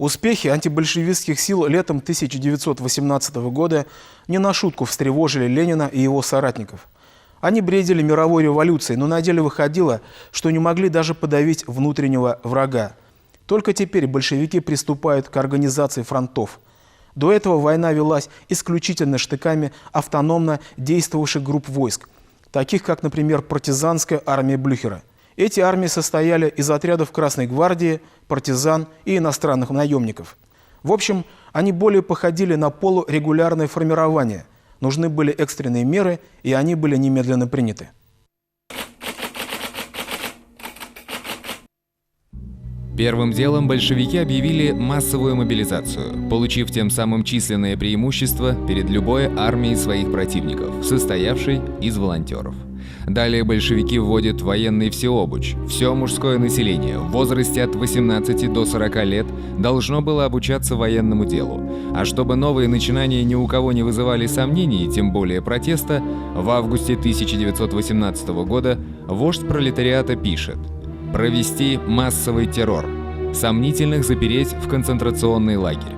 Успехи антибольшевистских сил летом 1918 года не на шутку встревожили Ленина и его соратников. Они бредили мировой революцией, но на деле выходило, что не могли даже подавить внутреннего врага. Только теперь большевики приступают к организации фронтов. До этого война велась исключительно штыками автономно действовавших групп войск, таких как, например, партизанская армия Блюхера. Эти армии состояли из отрядов Красной гвардии, партизан и иностранных наемников. В общем, они более походили на полурегулярное формирование. Нужны были экстренные меры, и они были немедленно приняты. Первым делом большевики объявили массовую мобилизацию, получив тем самым численное преимущество перед любой армией своих противников, состоявшей из волонтеров. Далее большевики вводят военный всеобуч. Все мужское население в возрасте от 18 до 40 лет должно было обучаться военному делу. А чтобы новые начинания ни у кого не вызывали сомнений, тем более протеста, в августе 1918 года вождь пролетариата пишет: «Провести массовый террор, сомнительных запереть в концентрационный лагерь».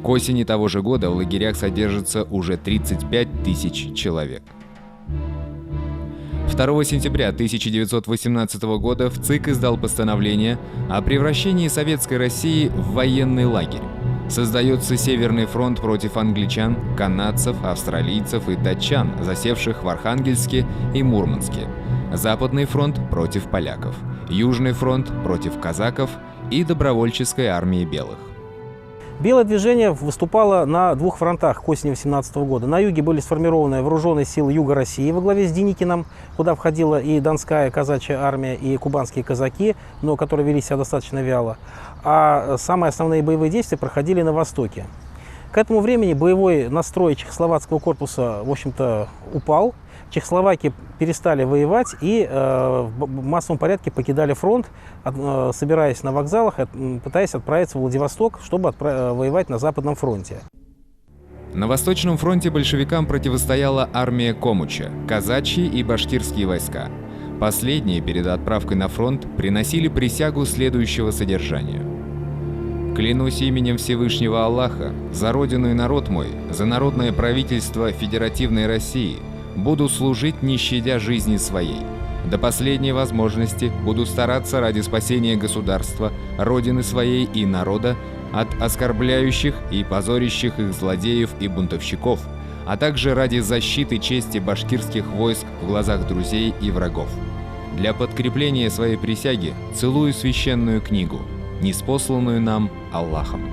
К осени того же года в лагерях содержится уже 35 тысяч человек. 2 сентября 1918 года в ЦИК издал постановление о превращении Советской России в военный лагерь. Создается Северный фронт против англичан, канадцев, австралийцев и датчан, засевших в Архангельске и Мурманске. Западный фронт против поляков, Южный фронт против казаков и добровольческой армии белых. Белое движение выступало на двух фронтах к осени 1918 года. На юге были сформированы вооруженные силы Юга России во главе с Деникиным, куда входила и Донская казачья армия, и кубанские казаки, но которые вели себя достаточно вяло. А самые основные боевые действия проходили на востоке. К этому времени боевой настрой чехословацкого корпуса, в общем-то, упал. Чехословаки перестали воевать и в массовом порядке покидали фронт, собираясь на вокзалах, пытаясь отправиться в Владивосток, чтобы воевать на Западном фронте. На Восточном фронте большевикам противостояла армия Комуча, казачьи и башкирские войска. Последние перед отправкой на фронт приносили присягу следующего содержания: «Клянусь именем Всевышнего Аллаха, за родину и народ мой, за народное правительство Федеративной России, буду служить, не щадя жизни своей. До последней возможности буду стараться ради спасения государства, родины своей и народа от оскорбляющих и позорящих их злодеев и бунтовщиков, а также ради защиты чести башкирских войск в глазах друзей и врагов. Для подкрепления своей присяги целую священную книгу, ниспосланную нам Аллахом».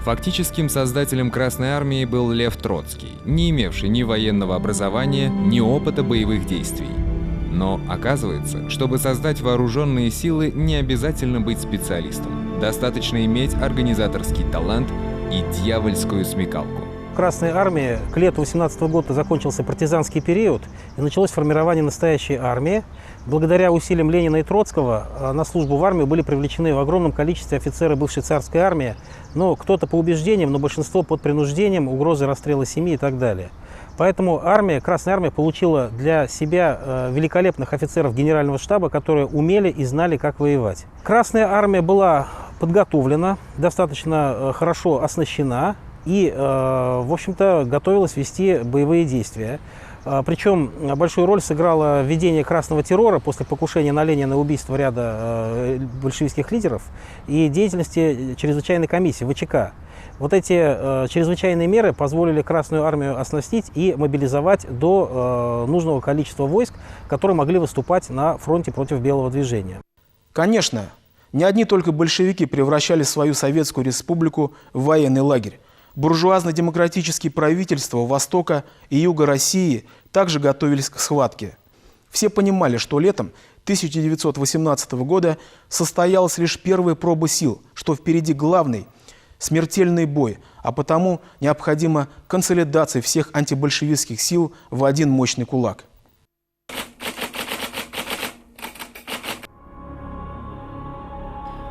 Фактическим создателем Красной Армии был Лев Троцкий, не имевший ни военного образования, ни опыта боевых действий. Но оказывается, чтобы создать вооруженные силы, не обязательно быть специалистом. Достаточно иметь организаторский талант и дьявольскую смекалку. В Красной армии к лету 18 года закончился партизанский период и началось формирование настоящей армии. Благодаря усилиям Ленина и Троцкого на службу в армию были привлечены в огромном количестве офицеры бывшей царской армии, но кто-то по убеждениям, но большинство под принуждением, угрозы расстрела семьи и так далее. Поэтому Красная армия получила для себя великолепных офицеров генерального штаба, которые умели и знали, как воевать. Красная армия была подготовлена, достаточно хорошо оснащена и, в общем-то, готовилась вести боевые действия. Причем большую роль сыграло введение красного террора после покушения на Ленина и убийства ряда большевистских лидеров и деятельности чрезвычайной комиссии ВЧК. Вот эти чрезвычайные меры позволили Красную армию оснастить и мобилизовать до нужного количества войск, которые могли выступать на фронте против Белого движения. Конечно, не одни только большевики превращали свою Советскую Республику в военный лагерь. Буржуазно-демократические правительства Востока и Юга России также готовились к схватке. Все понимали, что летом 1918 года состоялась лишь первая проба сил, что впереди главный смертельный бой, а потому необходима консолидация всех антибольшевистских сил в один мощный кулак.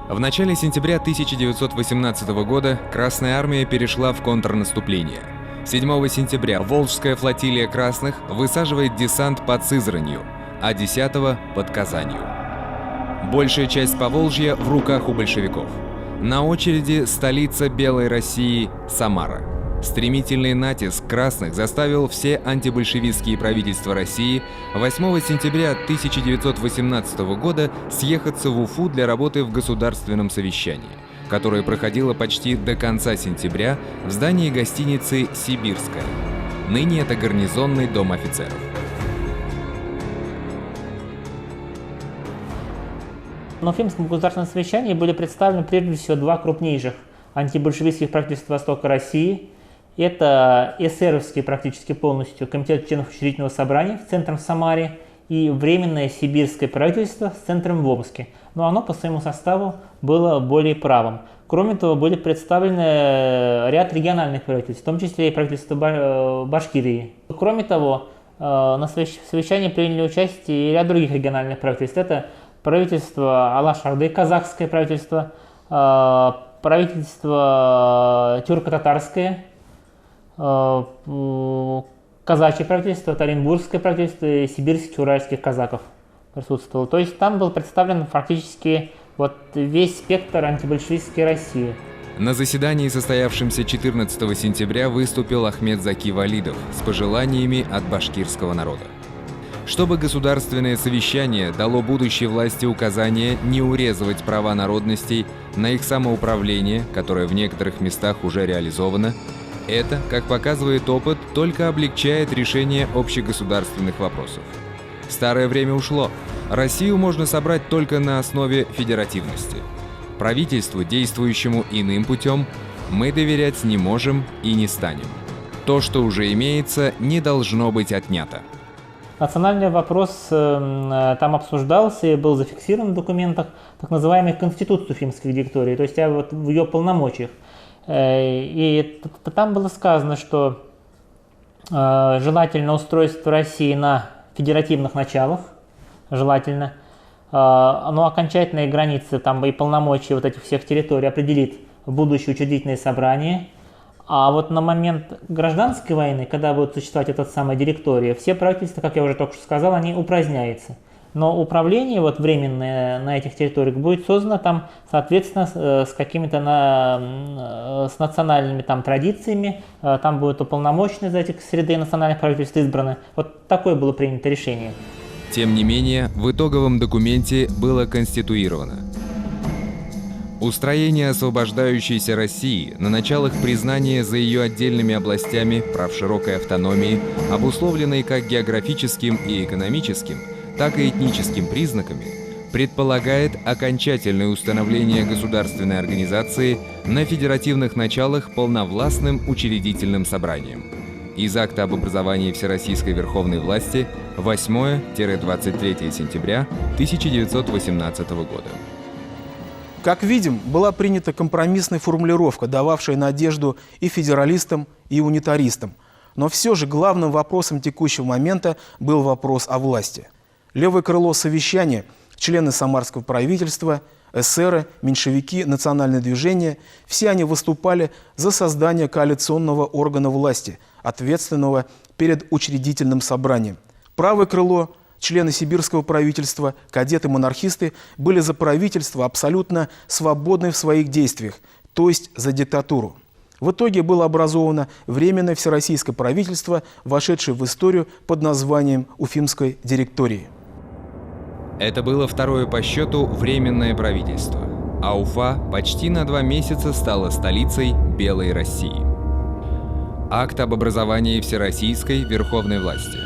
В начале сентября 1918 года Красная армия перешла в контрнаступление. 7 сентября Волжская флотилия красных высаживает десант под Сызранью, а 10-го под Казанью. Большая часть Поволжья в руках у большевиков. На очереди столица Белой России – Самара. Стремительный натиск красных заставил все антибольшевистские правительства России 8 сентября 1918 года съехаться в Уфу для работы в государственном совещании, которое проходило почти до конца сентября в здании гостиницы «Сибирская». Ныне это гарнизонный дом офицеров. На Уфимском государственном совещании были представлены прежде всего два крупнейших антибольшевистских правительства Востока России. Это эсеровский практически полностью комитет членов учредительного собрания с центром в Самаре и Временное сибирское правительство с центром в Омске. Но оно по своему составу было более правым. Кроме того, были представлены ряд региональных правительств, в том числе и правительство Башкирии. Кроме того, на совещании приняли участие и ряд других региональных правительств. Это правительство Алаш-Арды, казахское правительство, правительство тюрко-татарское, казачье правительство, Оренбургское правительство и сибирских уральских казаков присутствовало. То есть там был представлен фактически весь спектр антибольшевистской России. На заседании, состоявшемся 14 сентября, выступил Ахмед Заки Валидов с пожеланиями от башкирского народа. Чтобы государственное совещание дало будущей власти указание не урезывать права народностей на их самоуправление, которое в некоторых местах уже реализовано, это, как показывает опыт, только облегчает решение общегосударственных вопросов. Старое время ушло. Россию можно собрать только на основе федеративности. Правительству, действующему иным путем, мы доверять не можем и не станем. То, что уже имеется, не должно быть отнято. Национальный вопрос там обсуждался и был зафиксирован в документах так называемой Конституции Уфимской директории, то есть в ее полномочиях. И там было сказано, что желательно устройство России на федеративных началах, желательно, но окончательные границы там и полномочия этих всех территорий определит будущее учредительное собрание. А на момент гражданской войны, когда будет существовать эта самая директория, все правительства, как я уже только что сказал, они упраздняются. Но управление временное на этих территориях будет создано там, соответственно, с какими-то с национальными традициями, там будут уполномоченные из этих среды национальных правительств избраны. Такое было принято решение. Тем не менее, в итоговом документе было конституировано: устроение освобождающейся России на началах признания за ее отдельными областями прав широкой автономии, обусловленной как географическим и экономическим, так и этническим признаками, предполагает окончательное установление государственной организации на федеративных началах полновластным учредительным собранием. Из акта об образовании Всероссийской Верховной власти 8-23 сентября 1918 года. Как видим, была принята компромиссная формулировка, дававшая надежду и федералистам, и унитаристам. Но все же главным вопросом текущего момента был вопрос о власти. Левое крыло совещания, члены самарского правительства, эсеры, меньшевики, национальное движение – все они выступали за создание коалиционного органа власти, ответственного перед учредительным собранием. Правое крыло – члены сибирского правительства, кадеты-монархисты были за правительство абсолютно свободны в своих действиях, то есть за диктатуру. В итоге было образовано Временное всероссийское правительство, вошедшее в историю под названием Уфимской директории. Это было второе по счету Временное правительство, а Уфа почти на 2 месяца стала столицей Белой России. Акт об образовании Всероссийской Верховной власти.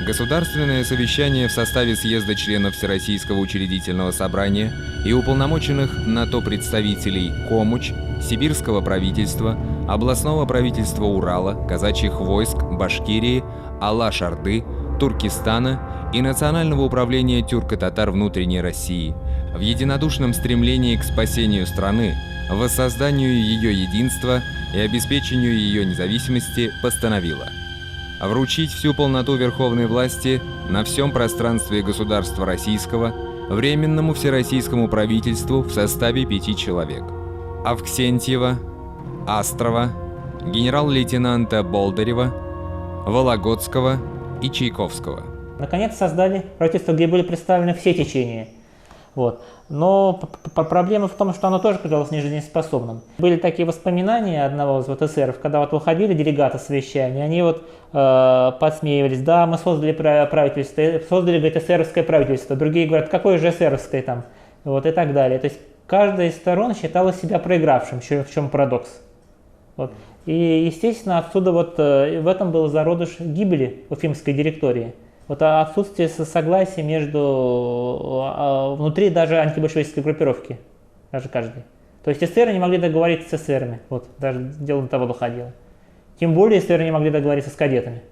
Государственное совещание в составе съезда членов Всероссийского учредительного собрания и уполномоченных на то представителей Комуч, Сибирского правительства, областного правительства Урала, казачьих войск, Башкирии, Алаш-Орды, Туркестана и Национального управления тюрко-татар внутренней России в единодушном стремлении к спасению страны, воссозданию ее единства и обеспечению ее независимости постановила вручить всю полноту верховной власти на всем пространстве государства российского Временному всероссийскому правительству в составе 5 человек: Авксентьева, Астрова, генерал-лейтенанта Болдырева, Вологодского и Чайковского. Наконец создали правительство, где были представлены все течения. Вот. Но проблема в том, что оно тоже оказалось нежизнеспособным. Были такие воспоминания одного из эсеров, когда вот выходили делегаты с вещами, они вот подсмеивались: да, мы создали правительство, создали, говорит, эсеровское правительство. Другие говорят: какое же эсеровское там, вот, и так далее. То есть каждая из сторон считала себя проигравшим, в чем парадокс. Вот. И, естественно, отсюда вот в этом был зародыш гибели Уфимской директории. Вот отсутствие согласия внутри даже антибольшевистской группировки, даже каждый. То есть эсеры не могли договориться с эсерами, вот, даже дело до того доходило. Тем более эсеры не могли договориться с кадетами.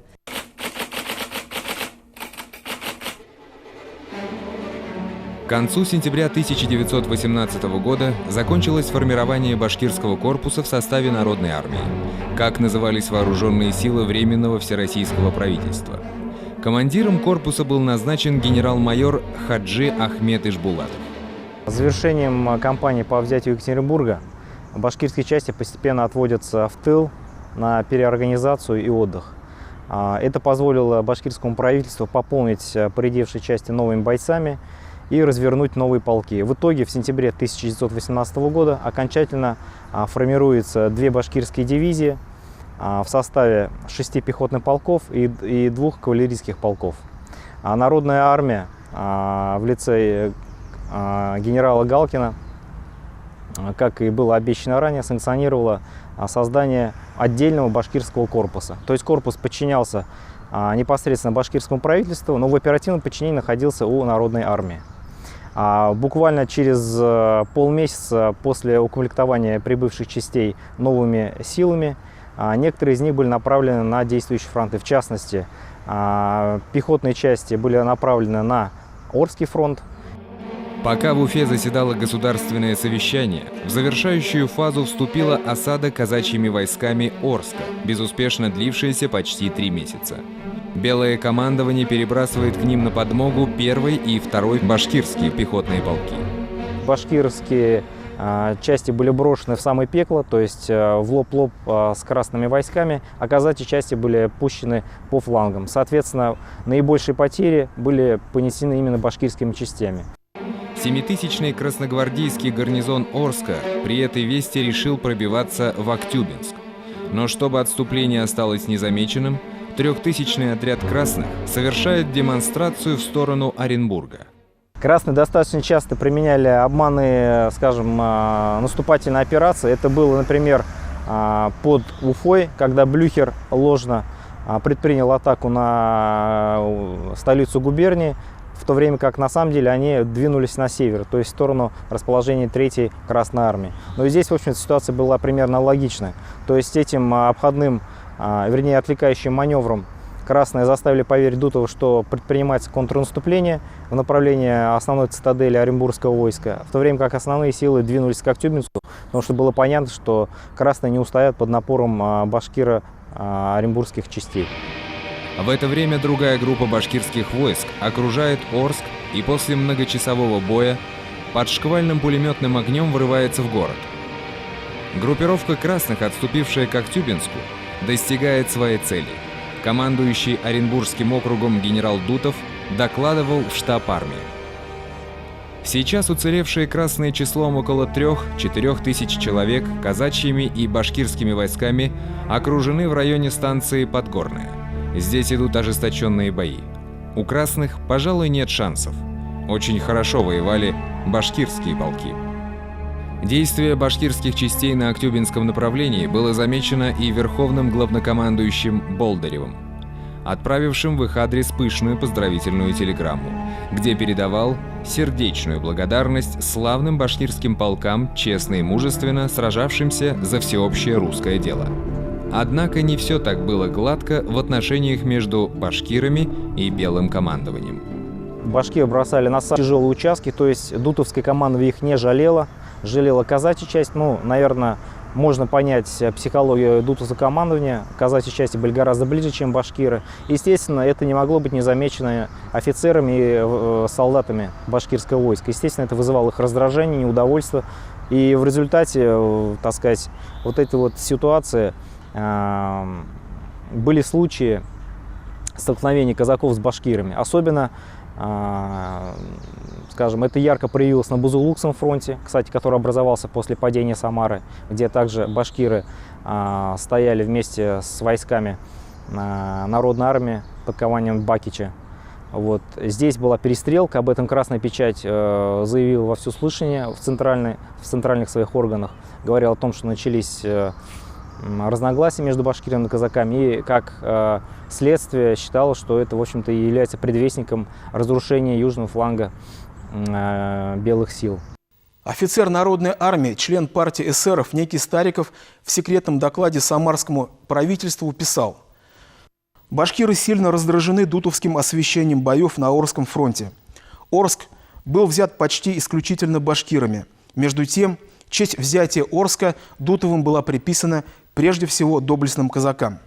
К концу сентября 1918 года закончилось формирование башкирского корпуса в составе Народной армии, как назывались вооруженные силы Временного всероссийского правительства. Командиром корпуса был назначен генерал-майор Хаджи Ахмед Ишбулатов. С завершением кампании по взятию Екатеринбурга башкирские части постепенно отводятся в тыл на переорганизацию и отдых. Это позволило башкирскому правительству пополнить поредевшие части новыми бойцами и развернуть новые полки. В итоге в сентябре 1918 года окончательно формируются 2 башкирские дивизии в составе 6 пехотных полков и 2 кавалерийских полков. Народная армия в лице генерала Галкина, как и было обещано ранее, санкционировала создание отдельного башкирского корпуса. То есть корпус подчинялся непосредственно башкирскому правительству, но в оперативном подчинении находился у Народной армии. Буквально через полмесяца после укомплектования прибывших частей новыми силами, некоторые из них были направлены на действующие фронты. В частности, пехотные части были направлены на Орский фронт. Пока в Уфе заседало государственное совещание, в завершающую фазу вступила осада казачьими войсками Орска, безуспешно длившаяся почти 3 месяца. Белое командование перебрасывает к ним на подмогу 1-й и 2-й башкирские пехотные полки. Башкирские части были брошены в самое пекло, то есть в лоб-лоб с красными войсками, а казачьи части были пущены по флангам. Соответственно, наибольшие потери были понесены именно башкирскими частями. 7-тысячный красногвардейский гарнизон Орска при этой вести решил пробиваться в Актюбинск. Но чтобы отступление осталось незамеченным, 3000-й отряд красных совершает демонстрацию в сторону Оренбурга. Красные достаточно часто применяли обманные, скажем, наступательные операции. Это было, например, под Уфой, когда Блюхер ложно предпринял атаку на столицу губернии, в то время как на самом деле они двинулись на север, то есть в сторону расположения 3-й Красной армии. Но и здесь, в общем, ситуация была примерно логичной. То есть этим обходным, вернее, отвлекающим маневром красные заставили поверить Дутову, что предпринимается контрнаступление в направлении основной цитадели Оренбургского войска, в то время как основные силы двинулись к Актюбинску, потому что было понятно, что красные не устоят под напором башкиро-оренбургских частей. В это время другая группа башкирских войск окружает Орск и после многочасового боя под шквальным пулеметным огнем врывается в город. Группировка красных, отступившая к Актюбинску, достигает своей цели. Командующий Оренбургским округом генерал Дутов докладывал в штаб армии. Сейчас уцелевшие красные числом около 3-4 тысяч человек казачьими и башкирскими войсками окружены в районе станции Подгорная. Здесь идут ожесточенные бои. У красных, пожалуй, нет шансов. Очень хорошо воевали башкирские полки. Действие башкирских частей на Актюбинском направлении было замечено и верховным главнокомандующим Болдыревым, отправившим в их адрес пышную поздравительную телеграмму, где передавал сердечную благодарность славным башкирским полкам, честно и мужественно сражавшимся за всеобщее русское дело. Однако не все так было гладко в отношениях между башкирами и белым командованием. Башкиры бросали на самые тяжелые участки, то есть дутовское командование их не жалело. Жалела казачья часть. Ну, наверное, можно понять психологию дутовского командования. Казачьи части были гораздо ближе, чем башкиры. Естественно, это не могло быть незамечено офицерами и солдатами башкирского войска. Естественно, это вызывало их раздражение, неудовольствие. И в результате, так сказать, вот этой вот ситуации были случаи столкновений казаков с башкирами. Особенно Скажем, это ярко проявилось на Бузулукском фронте, кстати, который образовался после падения Самары, где также башкиры стояли вместе с войсками Народной армии под командованием Бакича. Вот. Здесь была перестрелка, об этом Красная Печать заявила во всеуслышание в центральных своих органах, говорил о том, что начались разногласия между башкирами и казаками, и как следствие считало, что это, в общем-то, и является предвестником разрушения южного фланга белых сил. Офицер Народной армии, член партии эсеров некий Стариков в секретном докладе самарскому правительству писал: «Башкиры сильно раздражены дутовским освещением боев на Орском фронте. Орск был взят почти исключительно башкирами. Между тем, честь взятия Орска Дутовым была приписана прежде всего доблестным казакам».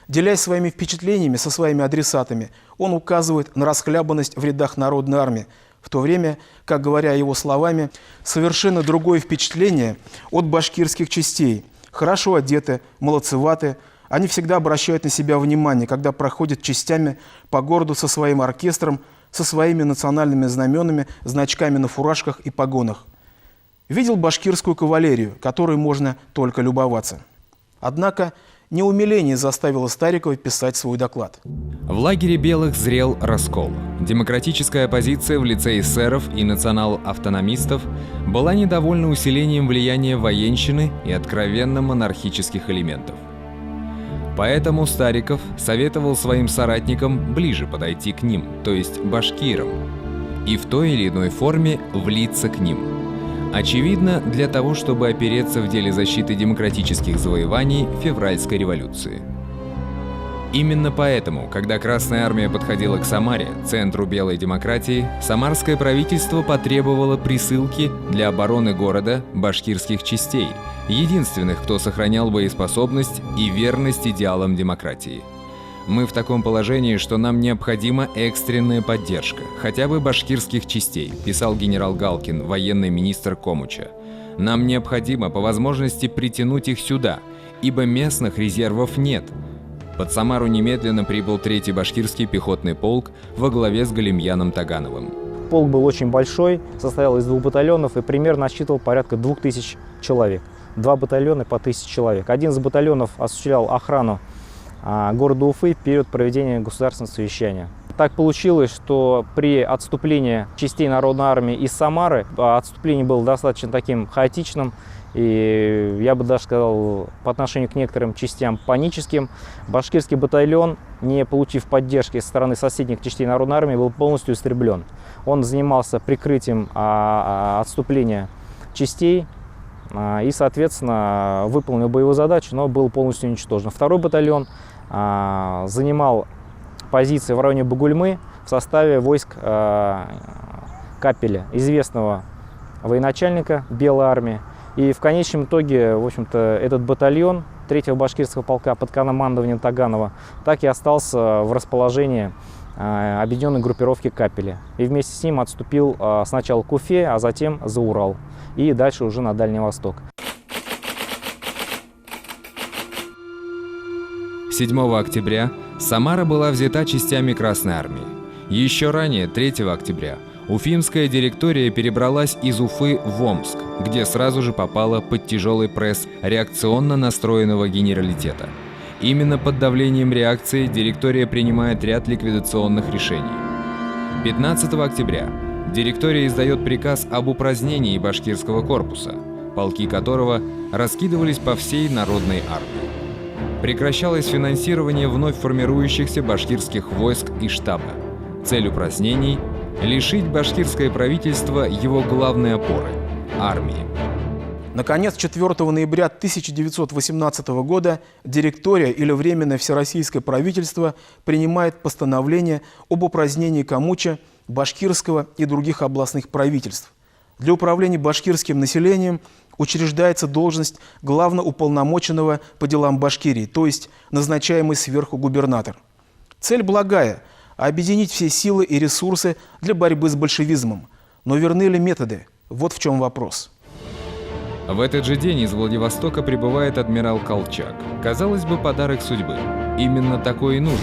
Делясь своими впечатлениями со своими адресатами, он указывает на расхлябанность в рядах Народной армии, в то время, как, говоря его словами, совершенно другое впечатление от башкирских частей. Хорошо одеты, молодцеваты, они всегда обращают на себя внимание, когда проходят частями по городу со своим оркестром, со своими национальными знаменами, значками на фуражках и погонах. Видел башкирскую кавалерию, которой можно только любоваться. Однако не умиление заставило Старикова писать свой доклад. В лагере белых зрел раскол. Демократическая оппозиция в лице эсеров и национал-автономистов была недовольна усилением влияния военщины и откровенно монархических элементов. Поэтому Стариков советовал своим соратникам ближе подойти к ним, то есть башкирам, и в той или иной форме влиться к ним. Очевидно, для того, чтобы опереться в деле защиты демократических завоеваний февральской революции. Именно поэтому, когда Красная армия подходила к Самаре, центру белой демократии, самарское правительство потребовало присылки для обороны города башкирских частей, единственных, кто сохранял боеспособность и верность идеалам демократии. Мы в таком положении, что нам необходима экстренная поддержка, хотя бы башкирских частей, писал генерал Галкин, военный министр Комуча. Нам необходимо по возможности притянуть их сюда, ибо местных резервов нет. Под Самару немедленно прибыл 3-й башкирский пехотный полк во главе с Галимьяном Тагановым. Полк был очень большой, состоял из 2 батальонов и примерно насчитывал порядка 2000 человек. 2 батальона по 1000 человек. Один из батальонов осуществлял охрану города Уфы в период проведения государственного совещания. Так получилось, что при отступлении частей Народной армии из Самары отступление было достаточно таким хаотичным и, я бы даже сказал, по отношению к некоторым частям паническим. Башкирский батальон, не получив поддержки со стороны соседних частей Народной армии, был полностью истреблен. Он занимался прикрытием отступления частей и, соответственно, выполнил боевую задачу, но был полностью уничтожен. 2-й батальон занимал позиции в районе Бугульмы в составе войск Капеля, известного военачальника Белой армии. И в конечном итоге, в общем-то, этот батальон 3-го башкирского полка под командованием Таганова так и остался в расположении объединенной группировки Капеля. И вместе с ним отступил сначала к Уфе, а затем за Урал. И дальше уже на Дальний Восток. 7 октября Самара была взята частями Красной армии. Еще ранее, 3 октября, Уфимская директория перебралась из Уфы в Омск, где сразу же попала под тяжелый пресс реакционно настроенного генералитета. Именно под давлением реакции директория принимает ряд ликвидационных решений. 15 октября директория издает приказ об упразднении башкирского корпуса, полки которого раскидывались по всей Народной армии. Прекращалось финансирование вновь формирующихся башкирских войск и штаба. Цель упразднений – лишить башкирское правительство его главной опоры – армии. Наконец, 4 ноября 1918 года директория или Временное всероссийское правительство принимает постановление об упразднении Комуча, башкирского и других областных правительств. Для управления башкирским населением учреждается должность главноуполномоченного по делам Башкирии, то есть назначаемый сверху губернатор. Цель благая – объединить все силы и ресурсы для борьбы с большевизмом. Но верны ли методы? Вот в чем вопрос. В этот же день из Владивостока прибывает адмирал Колчак. Казалось бы, подарок судьбы. Именно такой и нужен.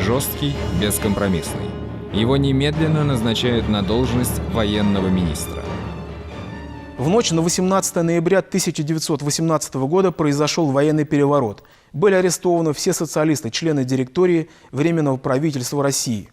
Жесткий, бескомпромиссный. Его немедленно назначают на должность военного министра. В ночь на 18 ноября 1918 года произошел военный переворот. Были арестованы все социалисты, члены директории Временного правительства России.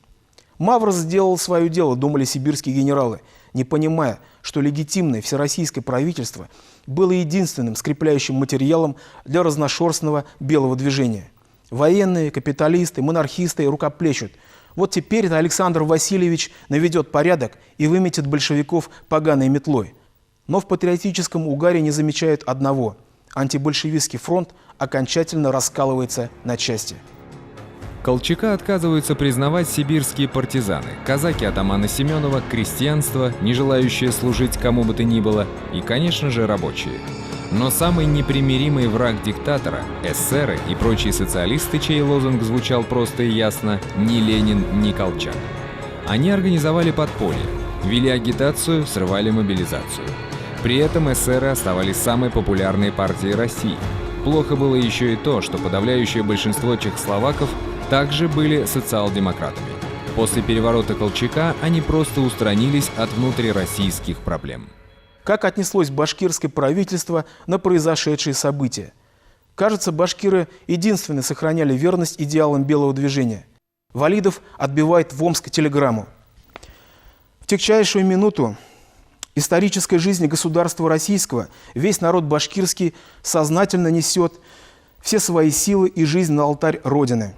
Мавр сделал свое дело, думали сибирские генералы, не понимая, что легитимное всероссийское правительство было единственным скрепляющим материалом для разношерстного белого движения. Военные, капиталисты, монархисты рукоплещут. Вот теперь Александр Васильевич наведет порядок и выметит большевиков поганой метлой. Но в патриотическом угаре не замечают одного – антибольшевистский фронт окончательно раскалывается на части. Колчака отказываются признавать сибирские партизаны, казаки атамана Семенова, крестьянство, не желающее служить кому бы то ни было, и, конечно же, рабочие. Но самый непримиримый враг диктатора – эсеры и прочие социалисты, чей лозунг звучал просто и ясно «ни Ленин, ни Колчак». Они организовали подполье, вели агитацию, срывали мобилизацию. При этом эсеры оставались самой популярной партией России. Плохо было еще и то, что подавляющее большинство чехословаков также были социал-демократами. После переворота Колчака они просто устранились от внутрироссийских проблем. Как отнеслось башкирское правительство на произошедшие события? Кажется, башкиры единственные сохраняли верность идеалам белого движения. Валидов отбивает в Омск телеграмму. В тягчайшую минуту исторической жизни государства российского весь народ башкирский сознательно несет все свои силы и жизнь на алтарь Родины.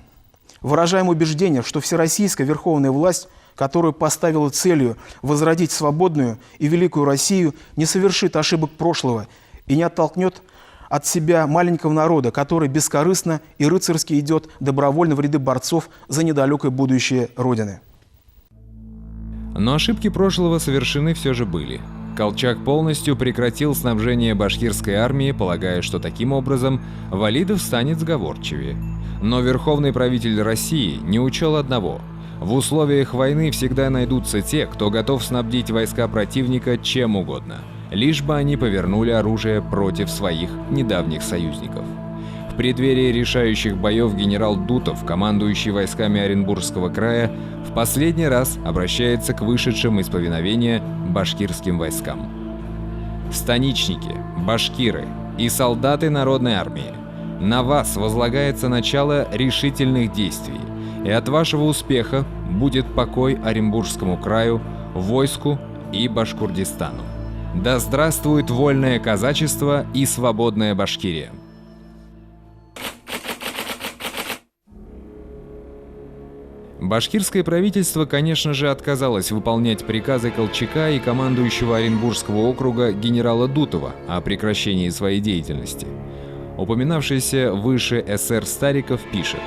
Выражаем убеждение, что всероссийская верховная власть, которую поставила целью возродить свободную и великую Россию, не совершит ошибок прошлого и не оттолкнет от себя маленького народа, который бескорыстно и рыцарски идет добровольно в ряды борцов за недалекое будущее Родины. Но ошибки прошлого совершены все же были. Колчак полностью прекратил снабжение башкирской армии, полагая, что таким образом Валидов станет сговорчивее. Но верховный правитель России не учел одного. В условиях войны всегда найдутся те, кто готов снабдить войска противника чем угодно, лишь бы они повернули оружие против своих недавних союзников. В преддверии решающих боев генерал Дутов, командующий войсками Оренбургского края, в последний раз обращается к вышедшим из повиновения башкирским войскам. Станичники, башкиры и солдаты Народной армии, на вас возлагается начало решительных действий, и от вашего успеха будет покой Оренбургскому краю, войску и Башкортостану. Да здравствует вольное казачество и свободная Башкирия! Башкирское правительство, конечно же, отказалось выполнять приказы Колчака и командующего Оренбургского округа генерала Дутова о прекращении своей деятельности. Упоминавшийся выше эсер Стариков пишет: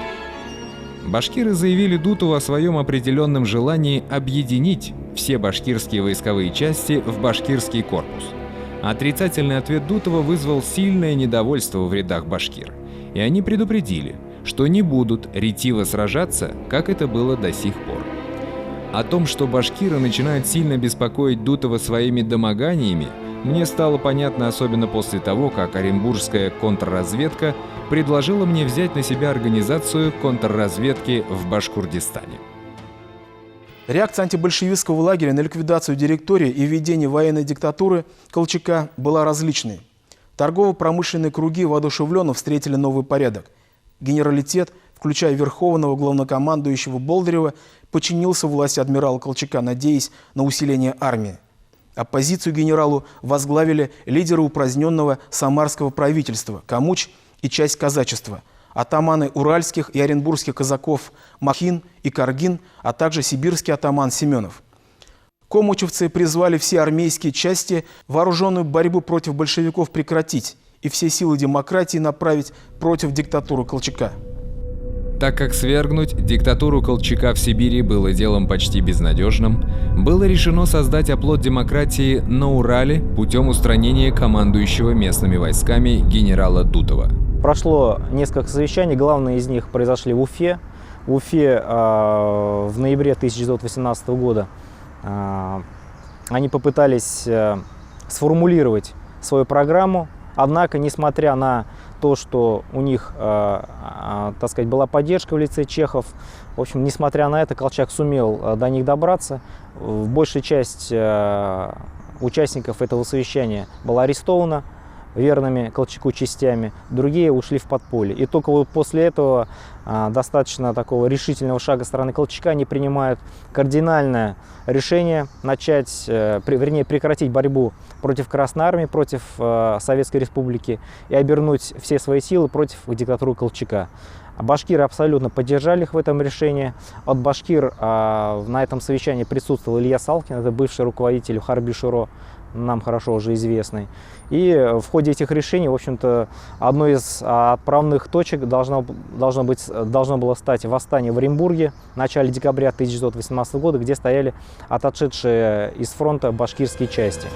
«Башкиры заявили Дутову о своем определенном желании объединить все башкирские войсковые части в башкирский корпус. Отрицательный ответ Дутова вызвал сильное недовольство в рядах башкир, и они предупредили, что не будут ретиво сражаться, как это было до сих пор. О том, что башкиры начинают сильно беспокоить Дутова своими домоганиями, мне стало понятно особенно после того, как оренбургская контрразведка предложила мне взять на себя организацию контрразведки в Башкортостане». Реакция антибольшевистского лагеря на ликвидацию директории и введение военной диктатуры Колчака была различной. Торгово-промышленные круги воодушевленно встретили новый порядок. Генералитет, включая верховного главнокомандующего Болдырева, подчинился власти адмирала Колчака, надеясь на усиление армии. Оппозицию генералу возглавили лидеры упраздненного самарского правительства Камуч и часть казачества, атаманы уральских и оренбургских казаков Махин и Каргин, а также сибирский атаман Семенов. Комучевцы призвали все армейские части вооруженную борьбу против большевиков прекратить и все силы демократии направить против диктатуры Колчака. Так как свергнуть диктатуру Колчака в Сибири было делом почти безнадежным, было решено создать оплот демократии на Урале путем устранения командующего местными войсками генерала Дутова. Прошло несколько совещаний, главные из них произошли в Уфе. В Уфе в ноябре 1918 года они попытались сформулировать свою программу, однако, несмотря на то, что у них, так сказать, была поддержка в лице чехов. В общем, несмотря на это, Колчак сумел до них добраться. Большая часть участников этого совещания была арестована верными Колчаку частями, другие ушли в подполье. И только вот после этого достаточно такого решительного шага со стороны Колчака они принимают кардинальное решение прекратить борьбу против Красной Армии, против Советской Республики и обернуть все свои силы против диктатуры Колчака. Башкиры абсолютно поддержали их в этом решении. От башкир на этом совещании присутствовал Илья Салкин, это бывший руководитель Харби-Шуро, нам хорошо уже известный. И в ходе этих решений, в общем-то, одной из отправных точек должно было стать восстание в Оренбурге в начале декабря 1918 года, где стояли отошедшие из фронта башкирские части.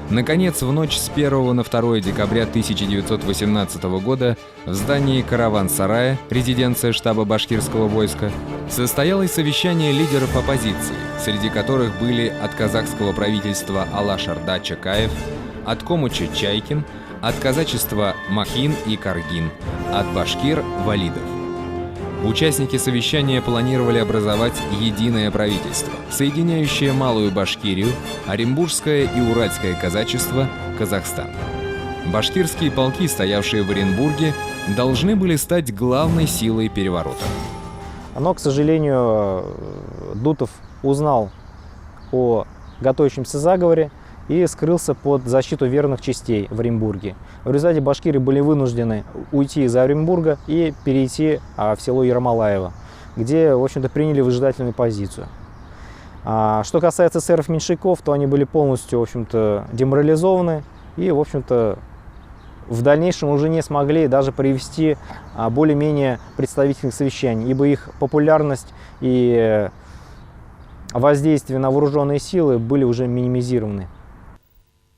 Наконец, в ночь с 1 на 2 декабря 1918 года в здании Караван-сарая, резиденция штаба башкирского войска, состоялось совещание лидеров оппозиции, среди которых были от казахского правительства Алаш-Орда Чакаев, от Комуча Чайкин, от казачества Махин и Каргин, от башкир Валидов. Участники совещания планировали образовать единое правительство, соединяющее Малую Башкирию, Оренбургское и Уральское казачество, Казахстан. Башкирские полки, стоявшие в Оренбурге, должны были стать главной силой переворота. Но, к сожалению, Дутов узнал о готовящемся заговоре и скрылся под защиту верных частей в Оренбурге. В результате башкиры были вынуждены уйти из Оренбурга и перейти в село Ермолаево, где, в общем-то, приняли выжидательную позицию. Что касается эсеров-меньшевиков, то они были полностью, в общем-то, деморализованы и, в общем-то, в дальнейшем уже не смогли даже провести более-менее представительных совещаний, ибо их популярность и воздействие на вооруженные силы были уже минимизированы.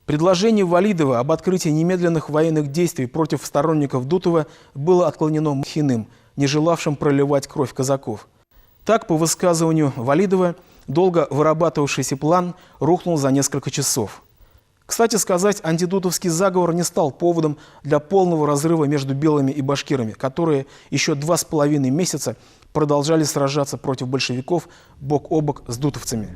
Предложение Валидова об открытии немедленных военных действий против сторонников Дутова было отклонено Махиным, не желавшим проливать кровь казаков. Так, по высказыванию Валидова, долго вырабатывавшийся план рухнул за несколько часов. Кстати сказать, антидутовский заговор не стал поводом для полного разрыва между белыми и башкирами, которые еще 2,5 месяца продолжали сражаться против большевиков бок о бок с дутовцами.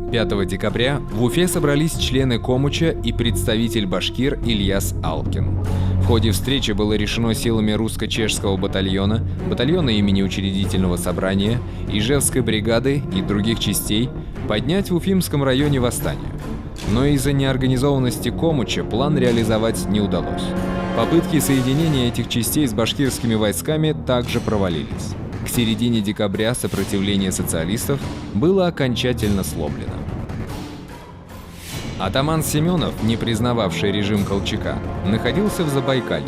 5 декабря в Уфе собрались члены Комуча и представитель башкир Ильяс Алкин. В ходе встречи было решено силами русско-чешского батальона, батальона имени Учредительного собрания, Ижевской бригады и других частей поднять в Уфимском районе восстание. Но из-за неорганизованности Комуча план реализовать не удалось. Попытки соединения этих частей с башкирскими войсками также провалились. К середине декабря сопротивление социалистов было окончательно сломлено. Атаман Семенов, не признававший режим Колчака, находился в Забайкалье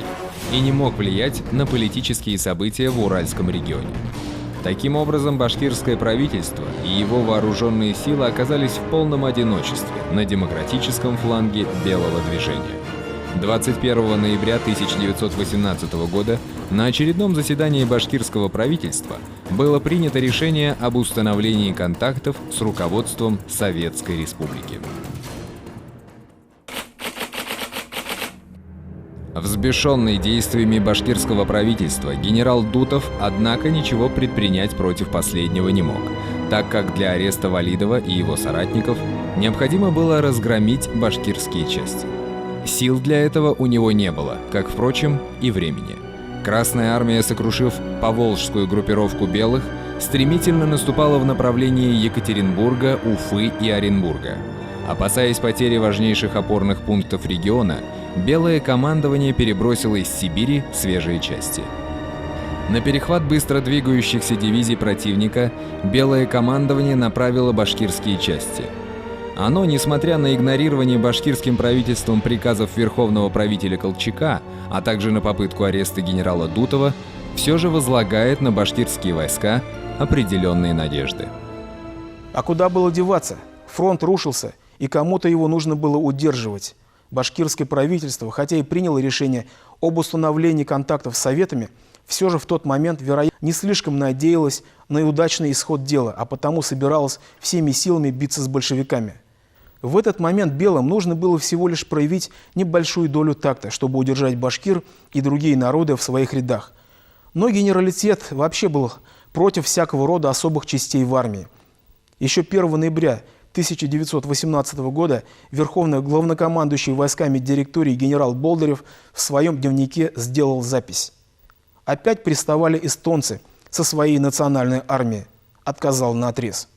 и не мог влиять на политические события в Уральском регионе. Таким образом, башкирское правительство и его вооруженные силы оказались в полном одиночестве на демократическом фланге белого движения. 21 ноября 1918 года на очередном заседании башкирского правительства было принято решение об установлении контактов с руководством Советской Республики. Взбешенный действиями башкирского правительства генерал Дутов, однако, ничего предпринять против последнего не мог, так как для ареста Валидова и его соратников необходимо было разгромить башкирские части. Сил для этого у него не было, как, впрочем, и времени. Красная армия, сокрушив поволжскую группировку белых, стремительно наступала в направлении Екатеринбурга, Уфы и Оренбурга. Опасаясь потери важнейших опорных пунктов региона, белое командование перебросило из Сибири свежие части. На перехват быстро двигающихся дивизий противника белое командование направило башкирские части. Оно, несмотря на игнорирование башкирским правительством приказов верховного правителя Колчака, а также на попытку ареста генерала Дутова, все же возлагает на башкирские войска определенные надежды. А куда было деваться? Фронт рушился, и кому-то его нужно было удерживать. Башкирское правительство, хотя и приняло решение об установлении контактов с Советами, все же в тот момент, вероятно, не слишком надеялось на удачный исход дела, а потому собиралось всеми силами биться с большевиками. В этот момент белым нужно было всего лишь проявить небольшую долю такта, чтобы удержать башкир и другие народы в своих рядах. Но генералитет вообще был против всякого рода особых частей в армии. Еще 1 ноября 1918 года верховный главнокомандующий войсками директории генерал Болдырев в своем дневнике сделал запись. «Опять приставали эстонцы со своей национальной армией», отказал наотрез.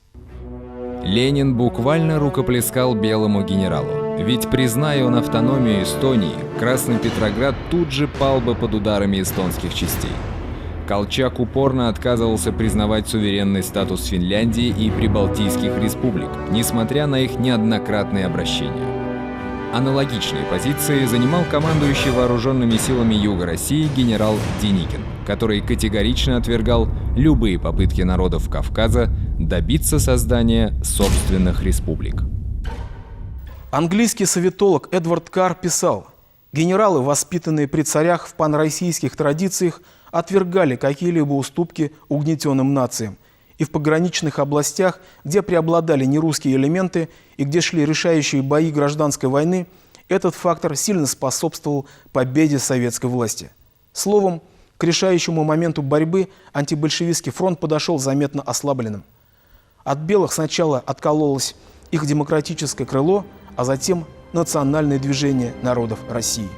Ленин буквально рукоплескал белому генералу. Ведь, призная он автономию Эстонии, Красный Петроград тут же пал бы под ударами эстонских частей. Колчак упорно отказывался признавать суверенный статус Финляндии и прибалтийских республик, несмотря на их неоднократные обращения. Аналогичные позиции занимал командующий вооруженными силами Юга России генерал Деникин, который категорично отвергал любые попытки народов Кавказа добиться создания собственных республик. Английский советолог Эдвард Карр писал: «Генералы, воспитанные при царях в панроссийских традициях, отвергали какие-либо уступки угнетенным нациям. И в пограничных областях, где преобладали нерусские элементы и где шли решающие бои гражданской войны, этот фактор сильно способствовал победе советской власти». Словом, к решающему моменту борьбы антибольшевистский фронт подошел заметно ослабленным. От белых сначала откололось их демократическое крыло, а затем национальное движение народов России.